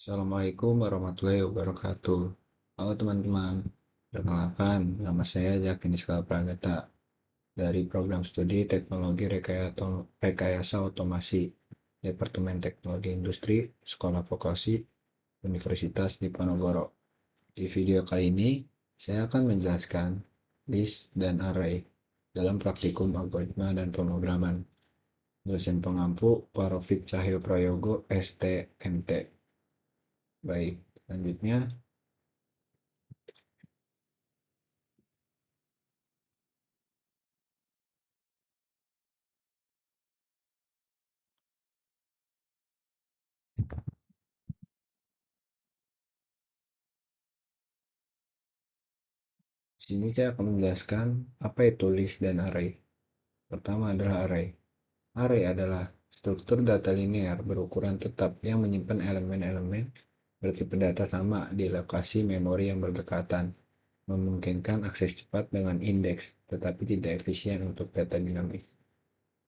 Assalamualaikum warahmatullahi wabarakatuh. Halo teman-teman, perkenalkan nama saya Jack Niskal Pragata dari program studi Teknologi Rekayasa Otomasi Departemen Teknologi Industri Sekolah Vokasi Universitas Diponegoro. Di video kali ini, saya akan menjelaskan list dan array dalam praktikum algoritma dan pemrograman. Dosen pengampu Parofik Cahyo Prayogo STMT. Baik, selanjutnya di sini saya akan menjelaskan apa itu list dan array. Pertama adalah array. Array adalah struktur data linear berukuran tetap yang menyimpan elemen-elemen bertipe data sama di lokasi memori yang berdekatan, memungkinkan akses cepat dengan indeks, tetapi tidak efisien untuk data dinamis.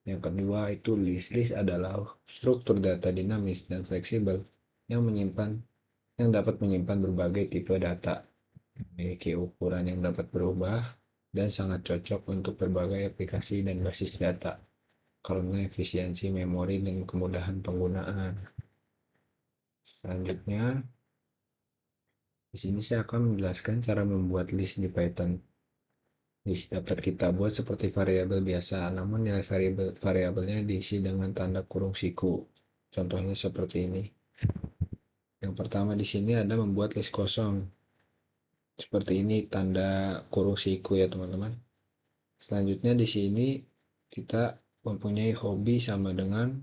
Yang kedua itu list. List adalah struktur data dinamis dan fleksibel yang dapat menyimpan berbagai tipe data, memiliki ukuran yang dapat berubah, dan sangat cocok untuk berbagai aplikasi dan basis data karena efisiensi memori dan kemudahan penggunaan. Selanjutnya, di sini saya akan menjelaskan cara membuat list di Python. List dapat kita buat seperti variabel biasa, namun nilai variabelnya diisi dengan tanda kurung siku. Contohnya seperti ini. Yang pertama di sini ada membuat list kosong. Seperti ini tanda kurung siku ya teman-teman. Selanjutnya di sini kita mempunyai hobi sama dengan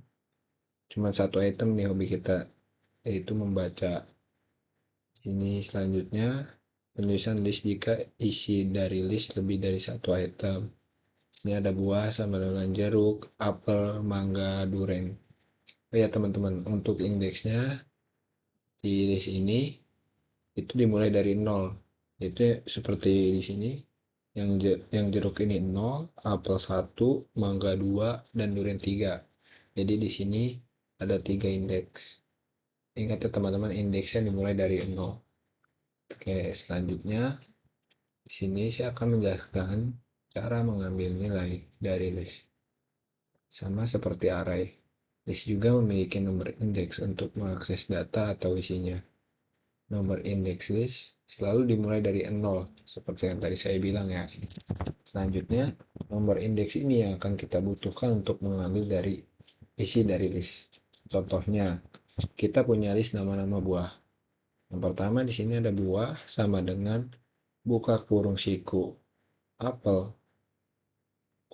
cuma satu item di hobi kita, yaitu membaca. Ini selanjutnya penulisan list jika isi dari list lebih dari satu item. Ini ada buah sama dengan jeruk, apel, mangga, durian. Oh ya teman-teman, untuk indeksnya di list ini itu dimulai dari 0. Itu seperti di sini yang jeruk ini 0, apel 1, mangga 2, dan durian 3. Jadi di sini ada 3 indeks. Ingat ya teman-teman, indeksnya dimulai dari 0. Oke, selanjutnya di sini saya akan menjelaskan cara mengambil nilai dari list. Sama seperti array, list juga memiliki nomor indeks untuk mengakses data atau isinya. Nomor indeks list selalu dimulai dari 0, seperti yang tadi saya bilang ya. Selanjutnya, nomor indeks ini yang akan kita butuhkan untuk mengambil dari isi dari list. Contohnya, kita punya list nama-nama buah. Yang pertama di sini ada buah sama dengan buka kurung siku apel,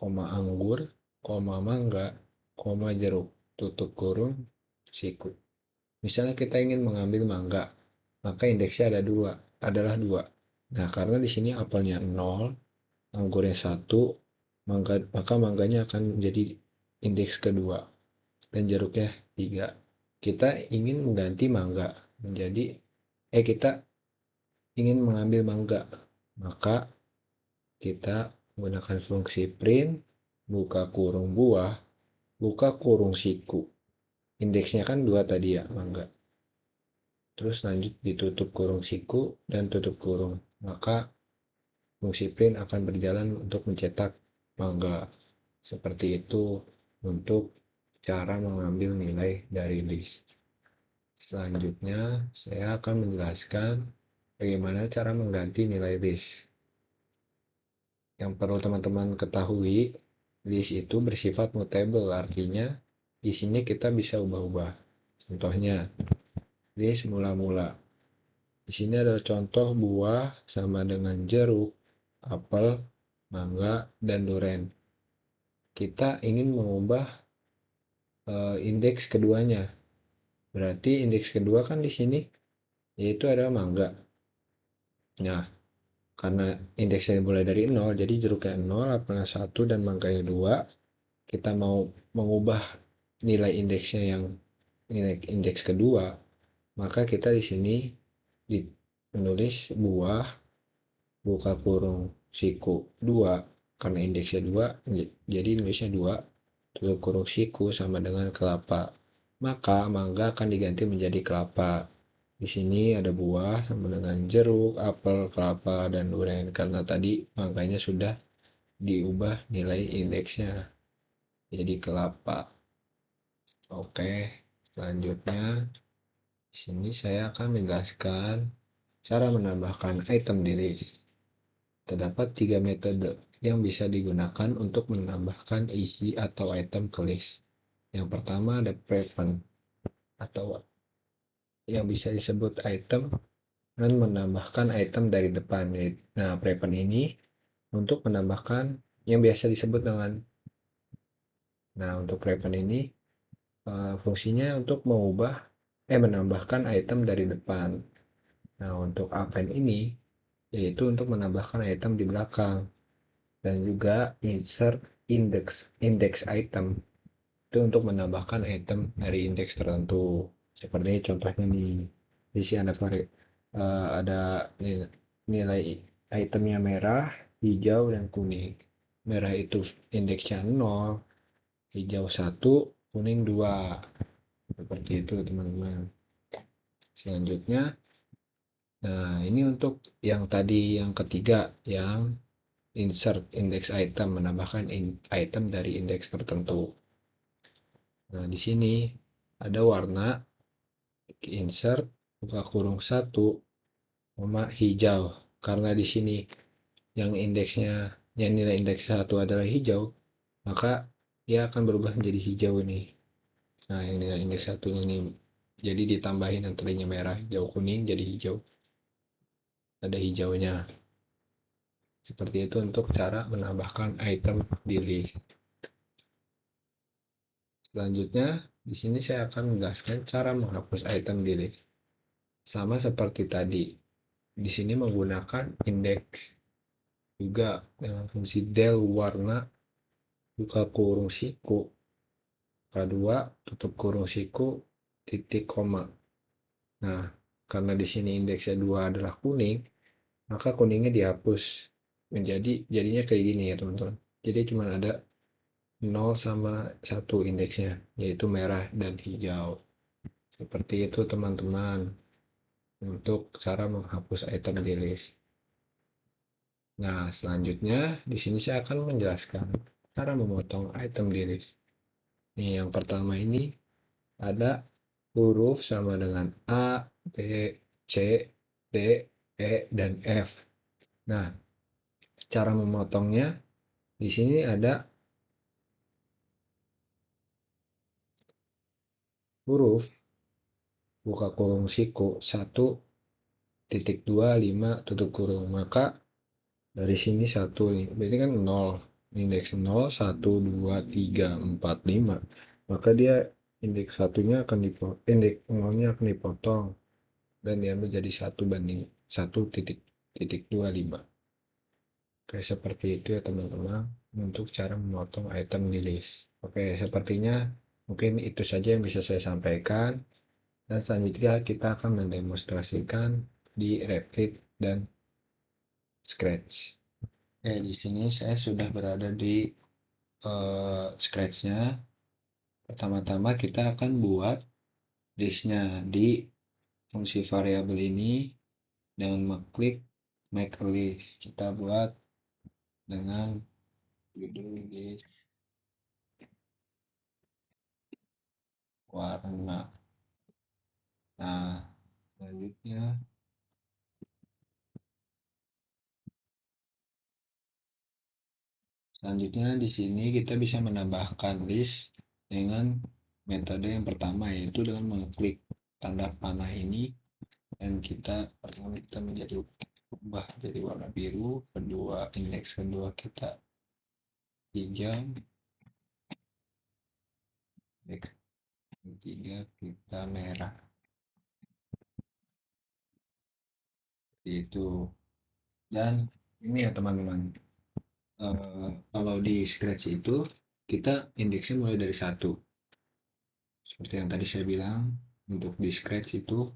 anggur, mangga, jeruk, tutup kurung siku. Misalnya kita ingin mengambil mangga, maka indeksnya adalah 2. Nah, karena di sini apelnya 0, anggurnya 1, maka mangganya akan menjadi indeks kedua dan jeruknya 3. Kita ingin mengganti mangga menjadi kita ingin mengambil mangga, maka kita menggunakan fungsi print buka kurung buah, buka kurung siku. Indeksnya kan 2 tadi ya, mangga. Terus lanjut ditutup kurung siku dan tutup kurung. Maka fungsi print akan berjalan untuk mencetak mangga. Seperti itu untuk cara mengambil nilai dari list. Selanjutnya, saya akan menjelaskan bagaimana cara mengganti nilai list. Yang perlu teman-teman ketahui, list itu bersifat mutable, artinya di sini kita bisa ubah-ubah. Contohnya, list mula-mula. Di sini ada contoh buah sama dengan jeruk, apel, mangga, dan durian. Kita ingin mengubah indeks keduanya. Berarti indeks kedua kan di sini yaitu adalah mangga. Nah, karena indeksnya mulai dari 0, jadi jeruknya 0, apelnya 1, dan mangganya 2. Kita mau mengubah nilai indeksnya yang nilai indeks kedua, maka kita di sini menulis buah buka kurung siku 2 karena indeksnya 2, jadi nulisnya 2 tutup kurung siku sama dengan kelapa. Maka mangga akan diganti menjadi kelapa. Di sini ada buah sama dengan jeruk, apel, kelapa, dan durian karena tadi makanya sudah diubah nilai indeksnya jadi kelapa. Oke, selanjutnya di sini saya akan menjelaskan cara menambahkan item di list. Terdapat tiga metode yang bisa digunakan untuk menambahkan isi atau item ke list. Yang pertama ada prevent atau yang bisa disebut item dan menambahkan item dari depan. Nah, prevent ini untuk menambahkan yang biasa disebut dengan untuk prevent ini fungsinya untuk menambahkan item dari depan. Nah, untuk append ini yaitu untuk menambahkan item di belakang dan juga insert index item itu untuk menambahkan item dari indeks tertentu. Seperti contohnya nih, di sini ada nilai itemnya merah, hijau, dan kuning. Merah itu indeksnya 0, hijau 1, kuning 2. Seperti itu teman-teman. Selanjutnya, nah ini untuk yang tadi yang ketiga, yang insert index item, menambahkan item dari indeks tertentu. Nah, di sini ada warna insert buka kurung 1 sama hijau. Karena di sini yang nilai indeks 1 adalah hijau, maka dia akan berubah menjadi hijau ini. Nah, yang nilai indeks 1 ini jadi ditambahin yang tadinya merah, hijau, kuning jadi hijau. Ada hijaunya. Seperti itu untuk cara menambahkan item di list. Selanjutnya, di sini saya akan menjelaskan cara menghapus item di list. Sama seperti tadi, di sini menggunakan indeks juga dengan fungsi del warna buka kurung siku K2 tutup kurung siku titik koma. Nah, karena di sini indeksnya 2 adalah kuning, maka kuningnya dihapus. Jadinya kayak gini ya teman-teman. Jadi cuma ada 0 sama 1 indeksnya, yaitu merah dan hijau. Seperti itu teman-teman untuk cara menghapus item di list. Nah, selanjutnya di sini saya akan menjelaskan cara memotong item di list. Nih, yang pertama ini ada huruf sama dengan A, B, C, D, E, dan F. Nah, cara memotongnya di sini ada huruf buka kurung siku 1,25 tutup kurung. Maka dari sini 1 nih, berarti kan 0. Indeks 0, 1, 2, 3, 4, 5. Maka dia indeks satunya akan dipotong, indeks 0-nya akan dipotong dan diambil jadi 1,25. Oke, seperti itu ya teman-teman untuk cara memotong item di list. Oke, sepertinya mungkin itu saja yang bisa saya sampaikan. Dan selanjutnya kita akan mendemonstrasikan di Replit dan Scratch. Oke, di sini saya sudah berada di Scratch-nya. Pertama-tama kita akan buat listnya di fungsi variabel ini dengan mengklik make a list. Kita buat dengan judul list warna. Nah, selanjutnya di sini kita bisa menambahkan list dengan metode yang pertama, yaitu dengan mengklik tanda panah ini dan kita menjadi ubah jadi warna biru. Indeks kedua kita hijau, indeks ketiga kita merah. Itu. Dan ini ya teman-teman, kalau di Scratch itu kita indeksnya mulai dari 1. Seperti yang tadi saya bilang, untuk di Scratch itu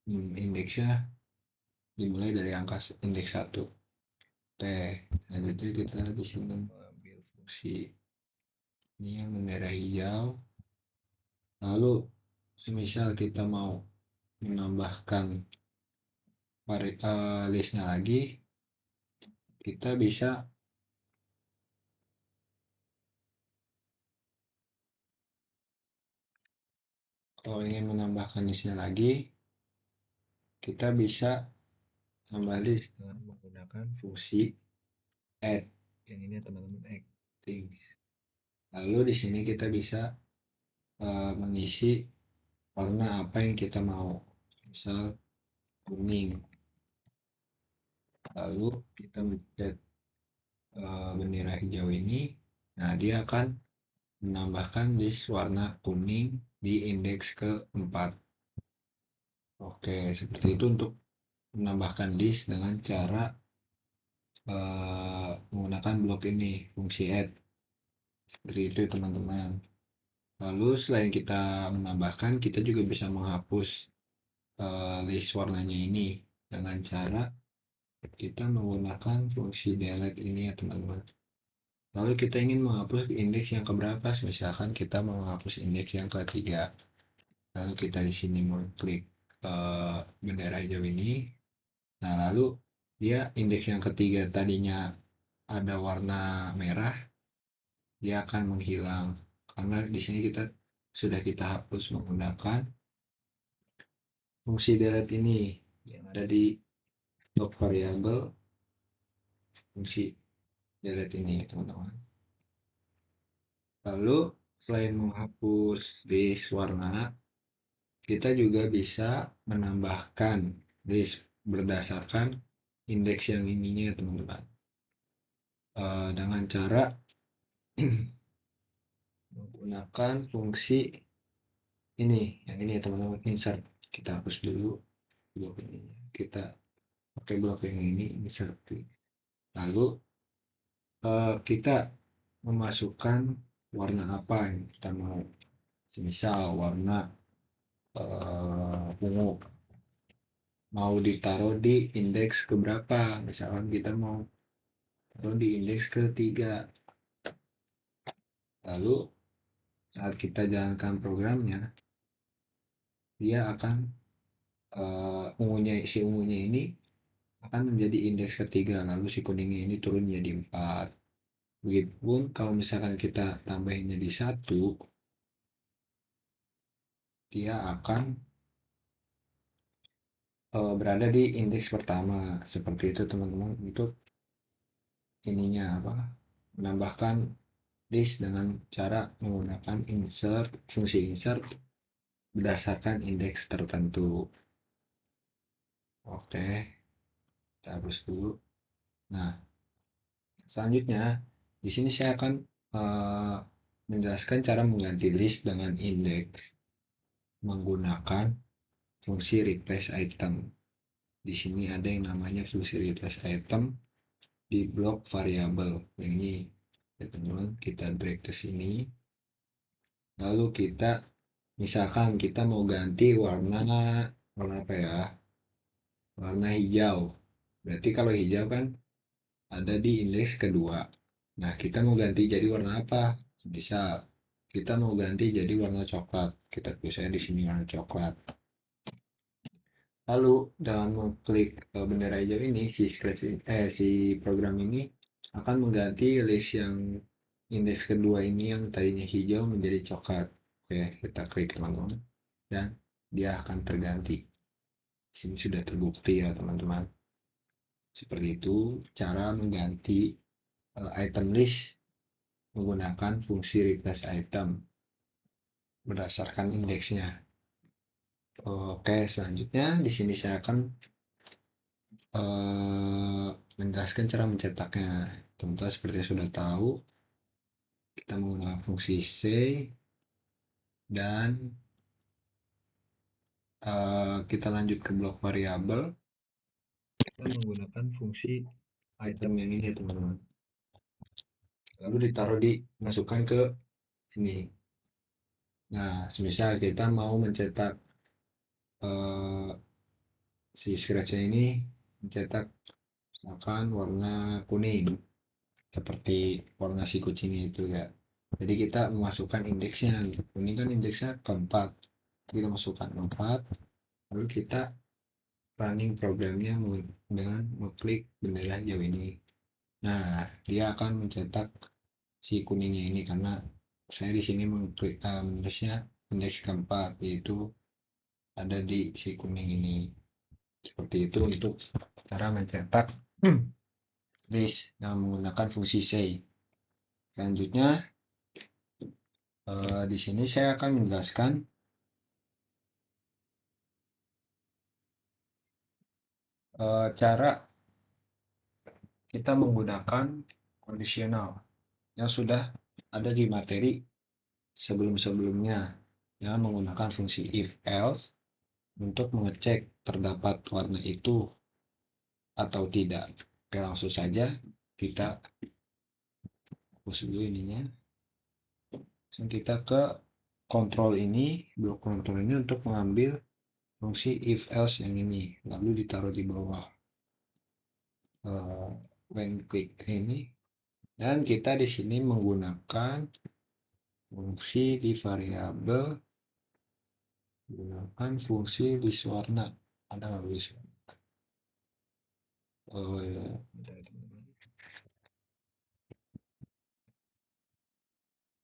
indeksnya dimulai dari angka indeks 1. Selanjutnya kita di sini mengambil fungsi ini yang merah hijau. Lalu semisal kita mau menambahkan listnya lagi, kita bisa kalau ingin menambahkan listnya lagi, kita bisa tambah list dengan menggunakan fungsi add. Yang ini teman-teman, add things. Lalu di sini kita bisa mengisi warna apa yang kita mau. Misal kuning. Lalu kita mencet bendera hijau ini. Nah, dia akan menambahkan list warna kuning di indeks keempat. Oke, seperti itu untuk menambahkan list dengan cara menggunakan blok ini, fungsi add. Seperti itu teman-teman. Lalu selain kita menambahkan, kita juga bisa menghapus list warnanya ini dengan cara kita menggunakan fungsi delete ini ya teman-teman. Lalu kita ingin menghapus indeks yang keberapa? Misalkan kita mau menghapus indeks yang ketiga. Lalu kita di sini mengklik bendera hijau ini. Nah, lalu dia indeks yang ketiga tadinya ada warna merah, dia akan menghilang karena di sini kita hapus menggunakan fungsi delete ini yang ada di log variable fungsi delete ini teman-teman. Lalu selain menghapus list warna, kita juga bisa menambahkan list berdasarkan indeks yang ininya teman-teman. Dengan cara menggunakan fungsi ini, yang ini teman-teman, insert. Kita hapus dulu blok ini. Kita pakai blok yang ini, insert. Lalu kita memasukkan warna apa yang kita mau. Misal warna ungu mau ditaruh di indeks keberapa, misalkan kita mau taruh di indeks ketiga. Lalu saat kita jalankan programnya, dia akan si ungunya ini akan menjadi indeks ketiga, lalu si kuningnya ini turun jadi 4. Begitupun kalau misalkan kita tambahinnya di 1, dia akan berada di indeks pertama. Seperti itu teman-teman, untuk ininya apa, menambahkan list dengan cara menggunakan fungsi insert berdasarkan indeks tertentu. Oke, kita hapus dulu. Nah, selanjutnya di sini saya akan menjelaskan cara mengganti list dengan indeks menggunakan fungsi replace item. Di sini ada yang namanya fungsi replace item di blok variabel. Ini ya teman-teman, kita drag ke sini. Lalu kita misalkan kita mau ganti warna apa ya? Warna hijau. Berarti kalau hijau kan ada di indeks kedua. Nah, kita mau ganti jadi warna apa? Bisa kita mau ganti jadi warna coklat. Kita tulisnya di sini warna coklat. Lalu dengan mengklik bendera hijau ini, si program ini akan mengganti list yang indeks kedua ini yang tadinya hijau menjadi coklat. Oke, kita klik teman-teman dan dia akan terganti. Sini sudah terbukti ya teman-teman. Seperti itu cara mengganti item list menggunakan fungsi replace item berdasarkan indeksnya. Oke, selanjutnya di sini saya akan menjelaskan cara mencetaknya. Teman-teman seperti sudah tahu, kita menggunakan fungsi say dan kita lanjut ke blok variabel. Kita menggunakan fungsi item yang ini teman-teman. Lalu dimasukkan ke sini. Nah, misal kita mau mencetak si scratch ini mencetak misalkan warna kuning seperti warna si kucing itu ya. Jadi kita memasukkan indeksnya. Ini kan indeksnya keempat. Kita masukkan 4. Lalu kita running programnya dengan mengklik bendera hijau ini. Nah, dia akan mencetak si kuningnya ini karena saya di sini mengklik menulisnya indeks keempat, yaitu ada di si kuning ini. Seperti itu untuk cara mencetak list dengan menggunakan fungsi say. Selanjutnya, di sini saya akan menjelaskan cara kita menggunakan kondisional yang sudah ada di materi sebelum-sebelumnya dengan menggunakan fungsi if else untuk mengecek terdapat warna itu atau tidak. Oke, langsung saja kita hapus dulu ininya. Langsung kita ke kontrol ini, blok kontrol ini untuk mengambil fungsi if else yang ini, lalu ditaruh di bawah when click ini, dan kita di sini menggunakan fungsi di variabel, menggunakan fungsi list warna. Ada nggak list warna? Oh ya,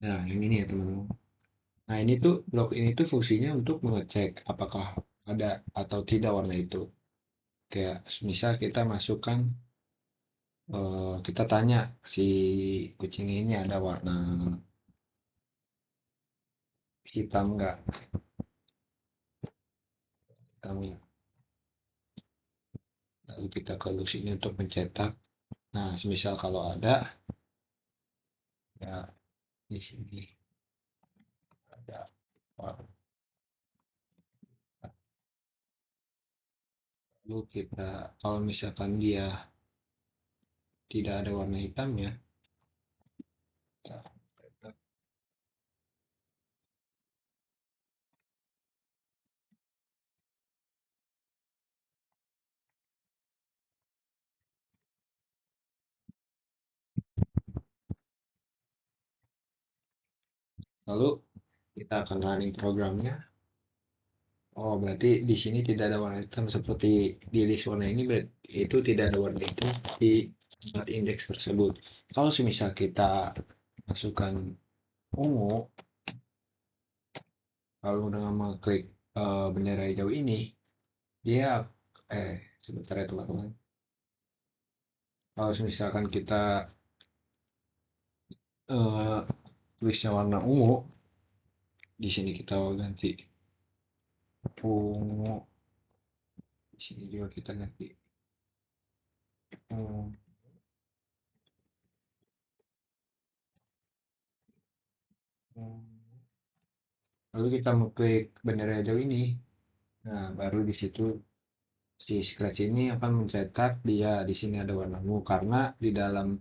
nah yang ini ya teman-teman. Nah ini tuh blok ini tuh fungsinya untuk mengecek apakah ada atau tidak warna itu. Kayak misal kita masukkan, kita tanya si kucing ini ada warna hitam nggak? Hitam ya. Lalu kita ke sini untuk mencetak. Nah, semisal kalau ada, ya di sini ada warna. Lalu kita, kalau misalkan dia tidak ada warna hitamnya, kita cetak. Lalu kita akan running programnya. Oh, berarti di sini tidak ada warna hitam seperti di list warna ini, berarti itu tidak ada warna hitam di tempat indeks tersebut. Kalau semisal kita masukkan ungu, lalu dengan mengklik bendera hijau ini, dia sebentar ya teman-teman. Kalau misalkan kita eh, tulisnya warna ungu, di sini kita ganti ungu, di sini juga kita ganti ungu. Lalu kita mengklik bendera hijau ini. Nah, baru di situ si Scratch ini akan mencetak dia di sini ada warna ungu karena di dalam,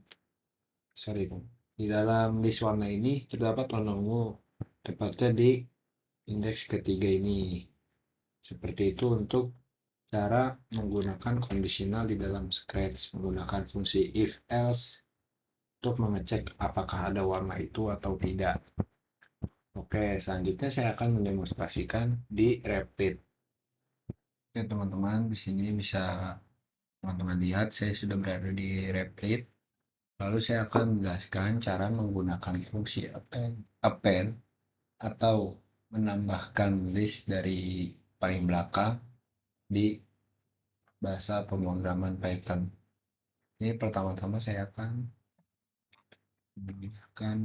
sorry, di dalam list warna ini terdapat warna ungu tepatnya di indeks ketiga ini. Seperti itu untuk cara menggunakan kondisional di dalam Scratch menggunakan fungsi if else untuk mengecek apakah ada warna itu atau tidak. Oke, selanjutnya saya akan mendemonstrasikan di Replit. Oke, teman-teman, di sini bisa teman-teman lihat saya sudah berada di Replit. Lalu saya akan menjelaskan cara menggunakan fungsi append atau menambahkan list dari paling belakang di bahasa pemrograman Python. Ini pertama-tama saya akan menggunakan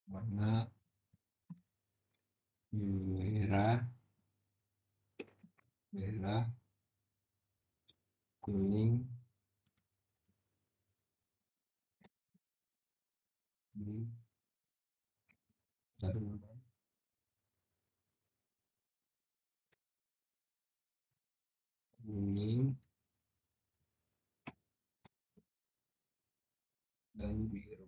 warna merah, merah, kuning, kuning, kuning, dan biru.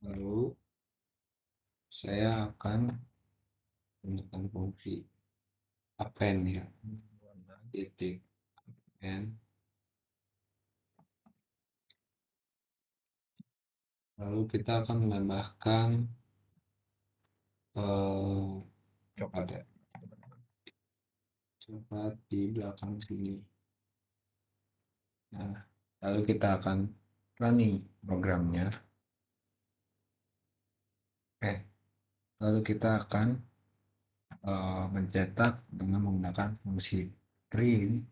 Lalu saya akan menggunakan fungsi append ya, titik append. Lalu kita akan menambahkan coklat ya, coklat di belakang sini. Nah, lalu kita akan running programnya. Lalu kita akan mencetak dengan menggunakan fungsi print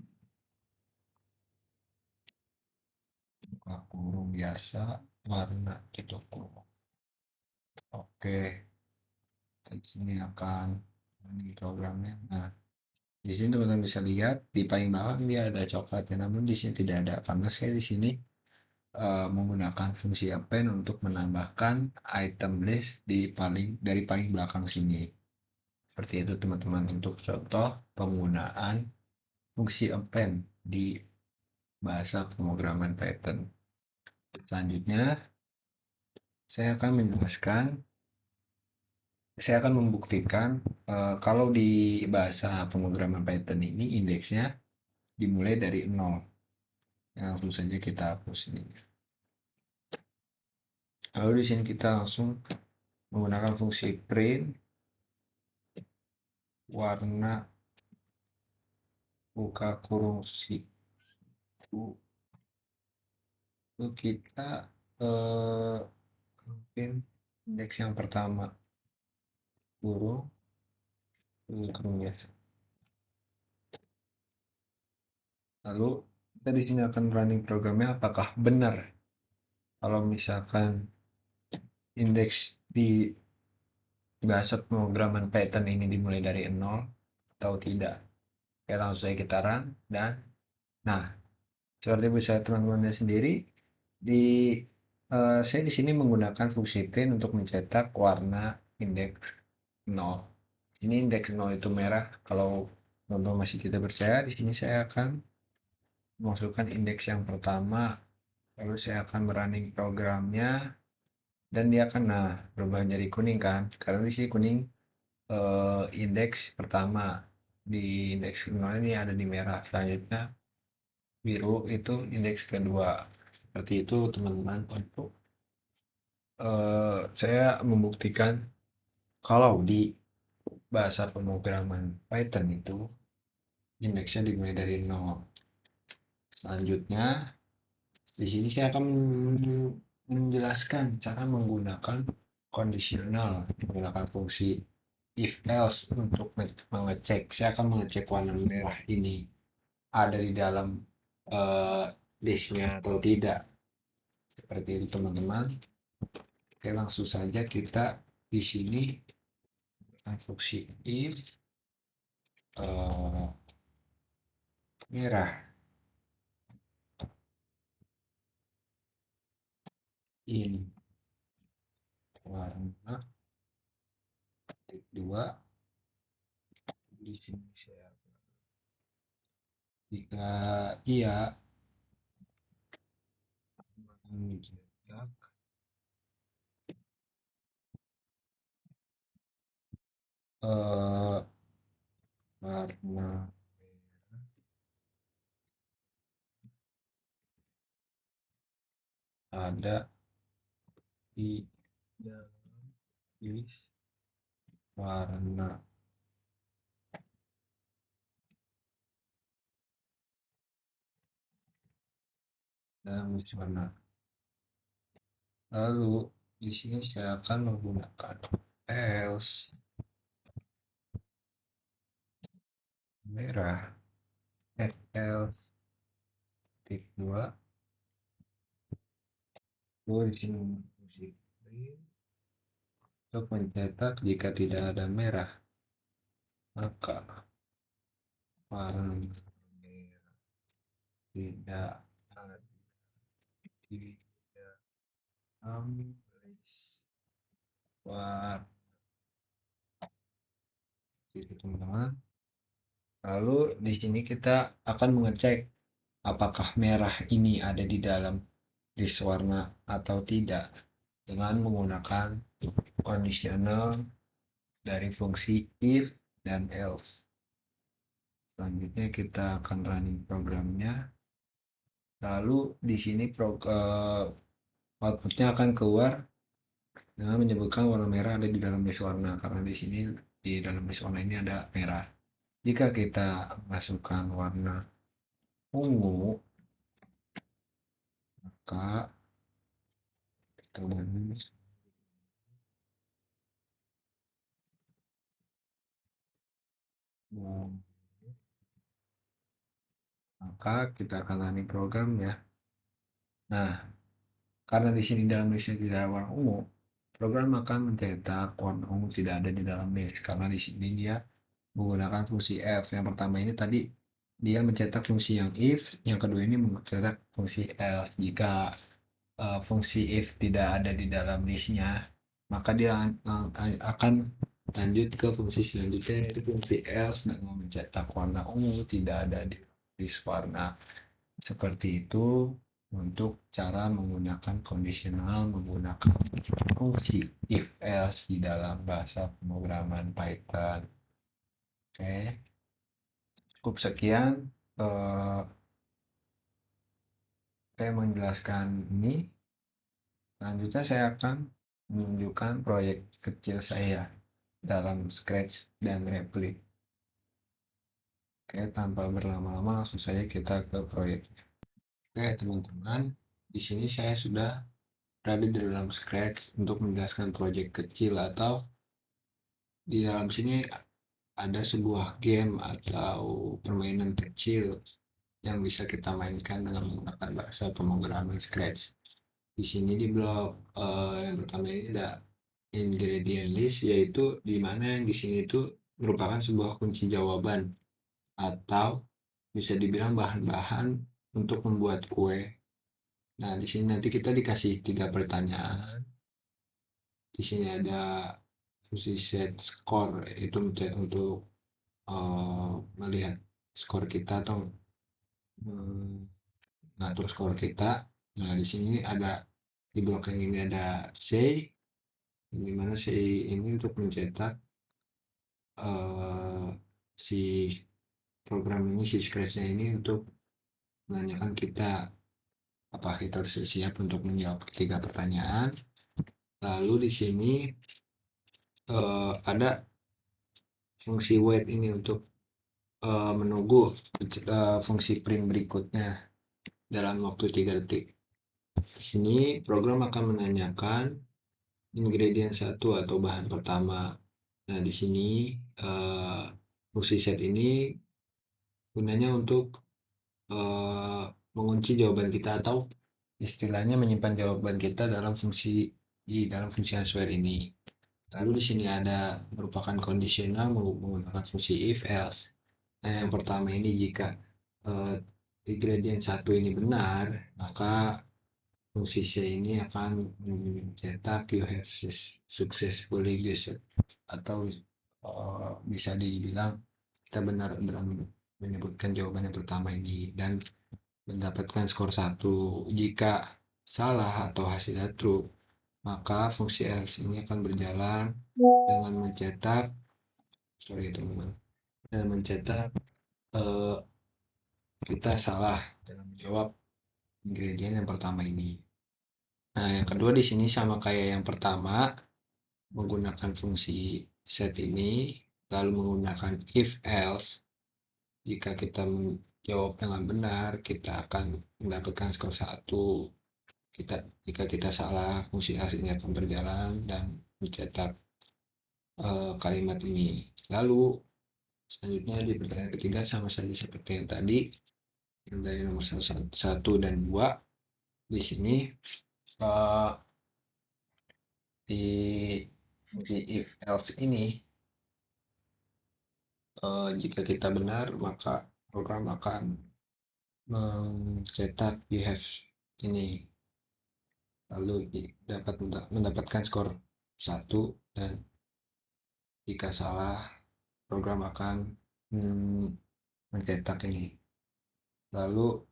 buka kurung biasa warna tutup kurung. Oke, di sini akan ini programnya. Nah, di sini teman-teman bisa lihat di paling bawah dia ada coklatnya, namun di sini tidak ada karena saya di sini menggunakan fungsi append untuk menambahkan item list dari paling belakang sini. Seperti itu teman-teman untuk contoh penggunaan fungsi append di bahasa pemrograman Python. Selanjutnya, saya akan membuktikan kalau di bahasa pemrograman Python ini indeksnya dimulai dari 0. Ya, langsung saja kita hapus ini. Lalu di sini kita langsung menggunakan fungsi print warna buka kurung siku. Lalu kita mungkin indeks yang pertama kurung ya. Lalu kita di sini akan running programnya apakah benar kalau misalkan indeks di bahasa pemrograman Python ini dimulai dari 0 atau tidak. Oke, langsung saja kita run dan nah, seperti bisa teman-teman lihat sendiri di saya di sini menggunakan fungsi print untuk mencetak warna indeks 0. Ini indeks 0 itu merah. Kalau teman-teman masih tidak percaya, di sini saya akan memasukkan indeks yang pertama, lalu saya akan running programnya dan dia akan berubah jadi kuning kan, karena di sini kuning indeks pertama, di indeks kedua ini ada di merah, selanjutnya biru itu indeks kedua. Seperti itu teman-teman untuk saya membuktikan kalau di bahasa pemrograman Python itu indeksnya dimulai dari 0. Selanjutnya di sini saya akan menjelaskan cara menggunakan kondisional, menggunakan fungsi if else untuk mengecek. Saya akan mengecek warna merah ini ada di dalam listnya atau tidak. Seperti itu teman-teman. Oke, langsung saja kita di sini fungsi if merah in warna titik 2. Di sini saya jika iya mencetak warna merah ada di dalam list warna dalam list warna. Lalu di sini saya akan menggunakan else merah else titik 2. Lalu di sini fungsi print untuk mencetak jika tidak ada merah maka warna merah tidak ada di dalam list warna. Itu teman-teman. Lalu di sini kita akan mengecek apakah merah ini ada di dalam list warna atau tidak. dengan menggunakan conditional dari fungsi if dan else. Selanjutnya kita akan running programnya. Lalu di sini outputnya akan keluar dengan menyebutkan warna merah ada di dalam list warna, karena di sini di dalam list warna ini ada merah. Jika kita masukkan warna ungu, maka kita akan running program ya. Nah, karena di sini dalam listnya tidak ada warna ungu, program akan mencetak warna ungu tidak ada di dalam list, karena di sini dia menggunakan fungsi if. Yang pertama ini tadi dia mencetak fungsi yang if, yang kedua ini mencetak fungsi else. Jika fungsi if tidak ada di dalam listnya, maka dia akan lanjut ke fungsi selanjutnya, yaitu fungsi else dengan mencetak warna ungu tidak ada di list warna. Seperti itu untuk cara menggunakan conditional menggunakan fungsi if else di dalam bahasa pemrograman Python. Oke, cukup sekian. Saya menjelaskan ini. Selanjutnya saya akan menunjukkan proyek kecil saya dalam Scratch dan Replit. Oke, tanpa berlama-lama langsung saja kita ke proyek. Oke, teman-teman, di sini saya sudah berada di dalam Scratch untuk menjelaskan proyek kecil, atau di dalam sini ada sebuah game atau permainan kecil yang bisa kita mainkan dengan menggunakan bahasa pemrograman Scratch. Di sini di blok yang pertama ini ada ingredient list, yaitu di mana yang di sini itu merupakan sebuah kunci jawaban atau bisa dibilang bahan-bahan untuk membuat kue. Nah, di sini nanti kita dikasih 3 pertanyaan. Di sini ada fungsi set score, itu untuk melihat skor kita atau mengatur skor kita. Nah, di sini ada di blok yang ini ada say, di mana say ini untuk mencetak si program ini, si Scratch-nya ini untuk menanyakan kita apakah kita sudah siap untuk menjawab 3 pertanyaan. Lalu di sini ada fungsi wait ini untuk menunggu fungsi print berikutnya dalam waktu 3 detik. Di sini program akan menanyakan ingredient 1 atau bahan pertama. Nah, di sini fungsi set ini gunanya untuk mengunci jawaban kita, atau istilahnya menyimpan jawaban kita dalam fungsi answer ini. Lalu di sini ada merupakan conditional menggunakan fungsi if else. Nah, yang pertama ini jika ingredient 1 ini benar, maka fungsi C ini akan mencetak you have successfully guessed, atau bisa dibilang kita benar dalam menyebutkan jawaban yang pertama ini dan mendapatkan skor 1. Jika salah atau hasilnya true, maka fungsi else ini akan berjalan dengan mencetak kita salah dalam menjawab ingredient yang pertama ini. Nah, yang kedua di sini sama kayak yang pertama, menggunakan fungsi set ini, lalu menggunakan if else. Jika kita menjawab dengan benar, kita akan mendapatkan skor 1. Jika kita salah, fungsi else ini akan berjalan dan mencetak kalimat ini. Lalu selanjutnya di pertanyaan ketiga sama saja seperti yang tadi, yang dari nomor 1 dan 2. Di sini di fungsi if else ini, jika kita benar, maka program akan mencetak you have ini, lalu dapat mendapatkan skor 1, dan jika salah, program akan mencetak ini. Lalu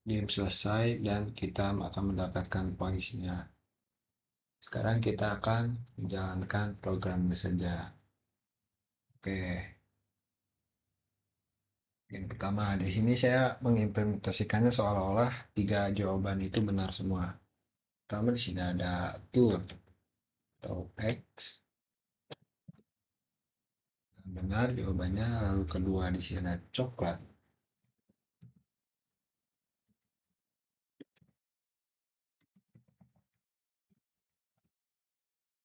game selesai dan kita akan mendapatkan poinnya. Sekarang kita akan menjalankan programnya saja. Oke, yang pertama di sini saya mengimplementasikannya seolah-olah tiga jawaban itu benar semua. Pertama di sini ada tour atau X, benar jawabannya. Lalu kedua di sini ada coklat.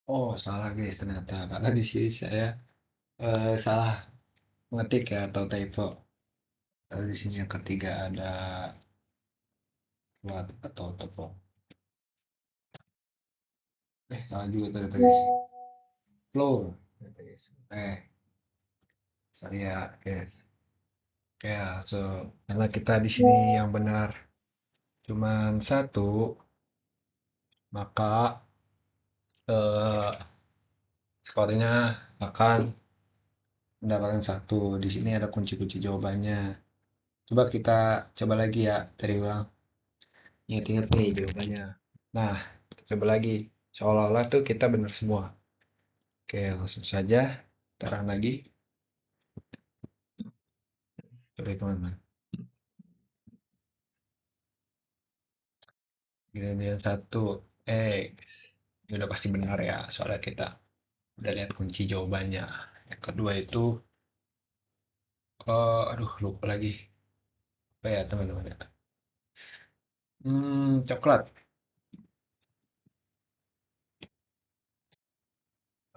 Oh, salah guys ternyata karena di sini saya salah ngetik ya atau typo. Lalu di sini yang ketiga ada flat atau tepung. Salah juga ternyata guys. Floor. Ternyata, guys. Sorry ya guys. Ya, so karena kita di sini yang benar cuman satu, maka eh, skornya akan mendapatkan satu. Di sini ada kunci-kunci jawabannya. Coba lagi ya dari ulang. Ingat-ingat nih jawabannya. Nah, coba lagi. Seolah-olah tuh kita benar semua. Oke, langsung saja. Terang lagi. Coba teman-teman. Gradient satu X. Ini udah pasti benar ya, soalnya kita udah lihat kunci jawabannya. Yang kedua itu, aduh lupa lagi. Apa ya teman-teman ya? Coklat.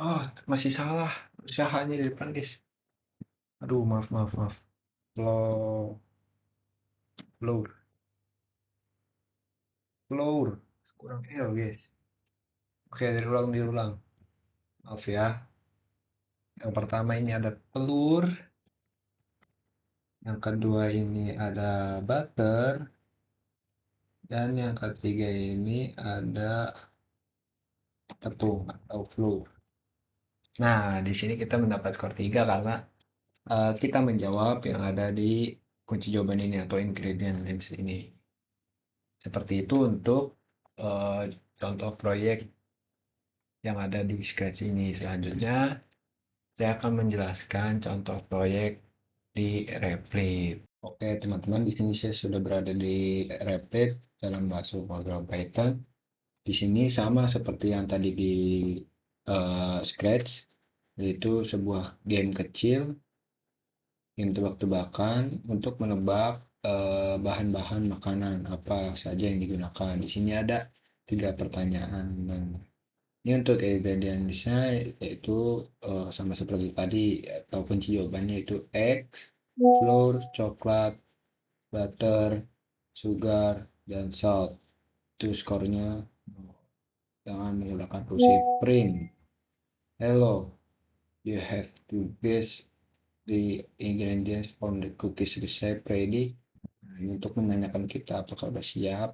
Oh, masih salah. Usahanya di depan guys. Aduh, maaf, maaf, maaf. Floor, floor, floor. Kurang L guys. Oke, diulang. Maaf ya. Yang pertama ini ada telur. Yang kedua ini ada butter. Dan yang ketiga ini ada tepung atau flour. Nah, di sini kita mendapat skor 3 karena kita menjawab yang ada di kunci jawaban ini atau ingredient list ini. Seperti itu untuk eh, contoh proyek yang ada di Scratch ini. Selanjutnya, saya akan menjelaskan contoh proyek di Replit. Oke, teman-teman, di sini saya sudah berada di Replit dalam bahasa program Python. Di sini sama seperti yang tadi di Scratch, yaitu sebuah game kecil yang tebak-tebakan untuk menebak bahan-bahan makanan apa saja yang digunakan. Di sini ada tiga pertanyaan dan ini untuk ingredientsnya yaitu sama seperti tadi atau kunci jawabannya itu egg, flour, coklat, butter, sugar, dan salt. Itu skornya dengan menggunakan fungsi print. Hello, you have to guess the ingredients from the cookies recipe ready. Nah, ini untuk menanyakan kita apakah sudah siap,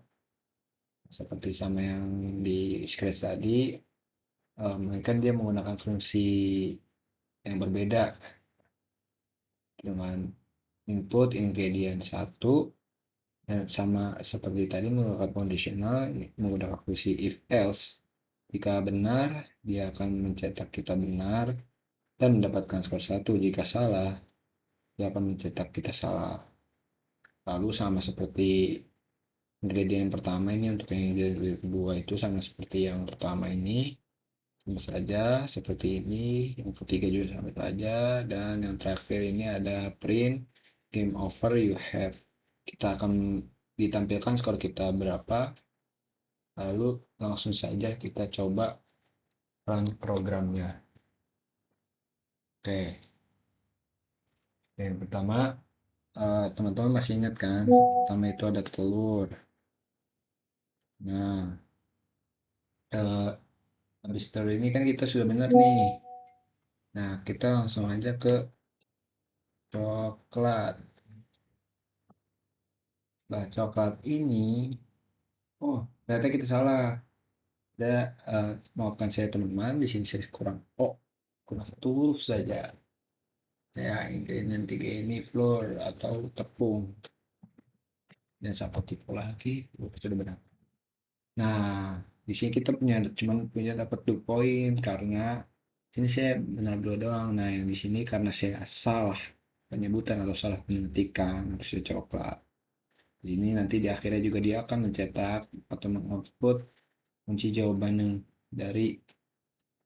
seperti sama yang di Scratch tadi, melainkan dia menggunakan fungsi yang berbeda dengan input ingredient satu dan sama seperti tadi menggunakan conditional menggunakan fungsi if else. Jika benar, dia akan mencetak kita benar dan mendapatkan skor satu. Jika salah, dia akan mencetak kita salah. Lalu sama seperti ingredient yang pertama ini untuk yang ingredient kedua itu sama seperti yang pertama ini. Sama saja seperti ini. Yang ketiga juga sama saja. Dan yang terakhir ini ada print game over you have. Kita akan ditampilkan skor kita berapa. Lalu langsung saja kita coba run programnya. Oke, yang pertama teman-teman masih ingat kan? Pertama itu ada telur. Nah, eh, habis telur ini kan kita sudah benar nih. Nah, kita langsung aja ke coklat. Nah, coklat ini, oh, ternyata kita salah. Ada, maafkan saya teman-teman, di sini saya kurang tulus saja. Saya ingredient tiga ini flour atau tepung. Dan sampai tipu lagi, sudah benar. Nah, Di sini kita cuma punya dapat 2 poin karena ini saya benar dua doang. Nah, yang di sini karena saya salah penyebutan atau salah penyuntikan harusnya coklat. Ini nanti di akhirnya juga dia akan mencetak atau mengoutput kunci jawaban yang dari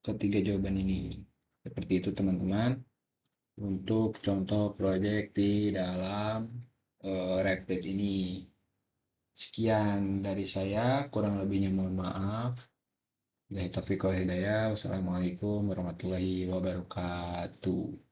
ketiga jawaban ini. Seperti itu teman-teman untuk contoh proyek di dalam Replit ini. Sekian dari saya, kurang lebihnya mohon maaf. Wassalamualaikum warahmatullahi wabarakatuh.